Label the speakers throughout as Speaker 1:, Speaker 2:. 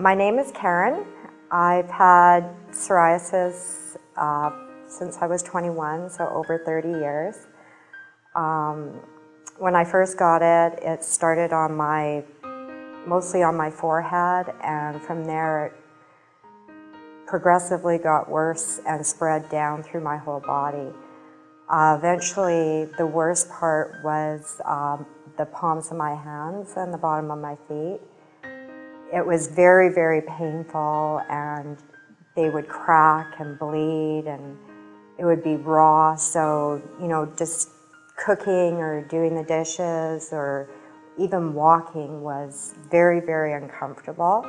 Speaker 1: My name is Karen. I've had psoriasis since I was 21, so over 30 years. When I first got it, it started on mostly on my forehead, and from there it progressively got worse and spread down through my whole body. Eventually, the worst part was the palms of my hands and the bottom of my feet. It was very, very painful, and they would crack and bleed, and it would be raw. So, just cooking or doing the dishes or even walking was very, very uncomfortable.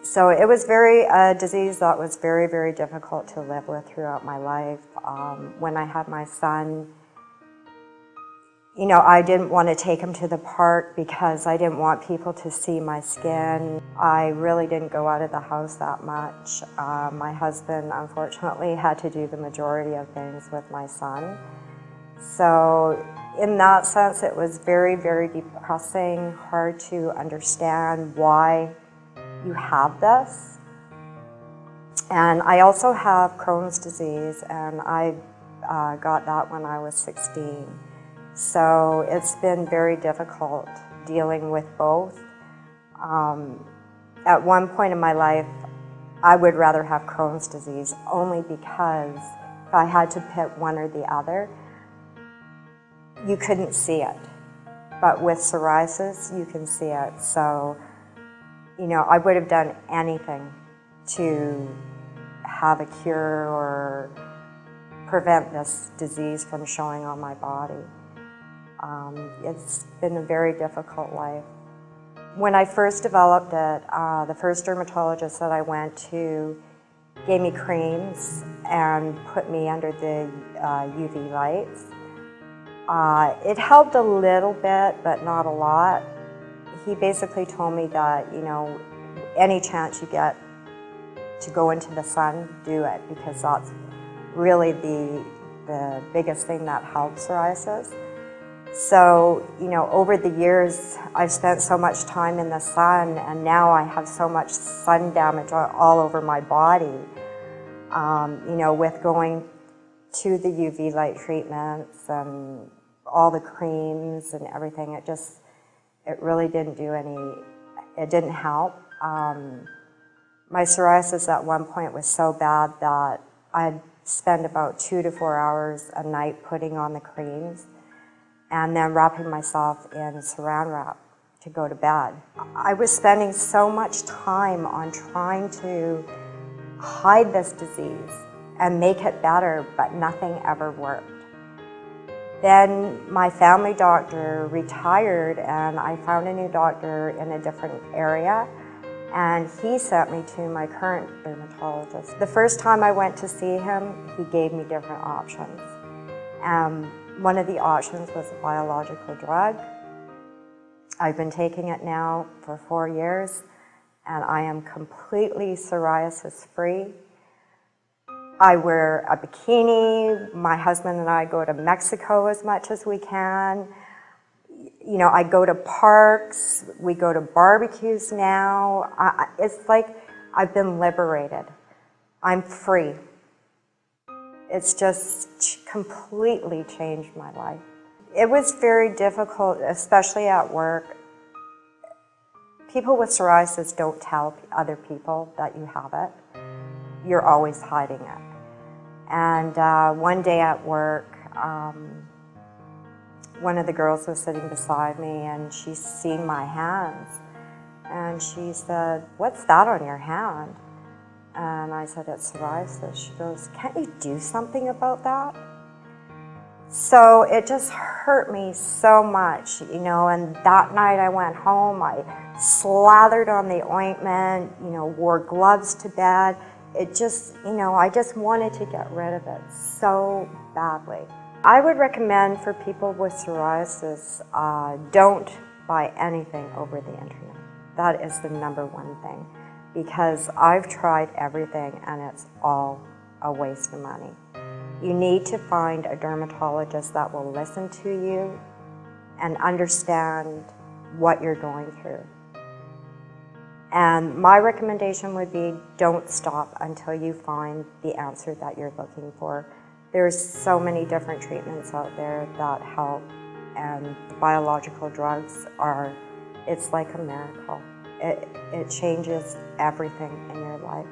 Speaker 1: So it was a disease that was very, very difficult to live with throughout my life. When I had my son, I didn't want to take him to the park because I didn't want people to see my skin. I really didn't go out of the house that much. My husband, unfortunately, had to do the majority of things with my son. So in that sense, it was very, very depressing, hard to understand why you have this. And I also have Crohn's disease, and I got that when I was 16. So it's been very difficult dealing with both. At one point in my life, I would rather have Crohn's disease only because if I had to pick one or the other, you couldn't see it. But with psoriasis, you can see it. So, I would have done anything to have a cure or prevent this disease from showing on my body. It's been a very difficult life. When I first developed it, the first dermatologist that I went to gave me creams and put me under the UV lights. It helped a little bit, but not a lot. He basically told me that, any chance you get to go into the sun, do it, because that's really the biggest thing that helps psoriasis. So, over the years, I've spent so much time in the sun, and now I have so much sun damage all over my body. With going to the UV light treatments and all the creams and everything, it really didn't it didn't help. My psoriasis at one point was so bad that I'd spend about 2 to 4 hours a night putting on the creams and then wrapping myself in saran wrap to go to bed. I was spending so much time on trying to hide this disease and make it better, but nothing ever worked. Then my family doctor retired, and I found a new doctor in a different area, and he sent me to my current dermatologist. The first time I went to see him, he gave me different options. One of the options was a biological drug. I've been taking it now for 4 years, and I am completely psoriasis-free. I wear a bikini. My husband and I go to Mexico as much as we can. I go to parks. We go to barbecues now. It's like I've been liberated. I'm free. It's just completely changed my life. It was very difficult, especially at work. People with psoriasis don't tell other people that you have it. You're always hiding it. And one day at work, one of the girls was sitting beside me, and she's seen my hands. And she said, "What's that on your hand?" And I said, "It's psoriasis." She goes, "Can't you do something about that?" So it just hurt me so much, and that night I went home, I slathered on the ointment, wore gloves to bed. It just, I just wanted to get rid of it so badly. I would recommend for people with psoriasis, don't buy anything over the internet. That is the #1 thing, because I've tried everything and it's all a waste of money. You need to find a dermatologist that will listen to you and understand what you're going through. And my recommendation would be don't stop until you find the answer that you're looking for. There's so many different treatments out there that help, and biological drugs it's like a miracle. It changes everything in your life.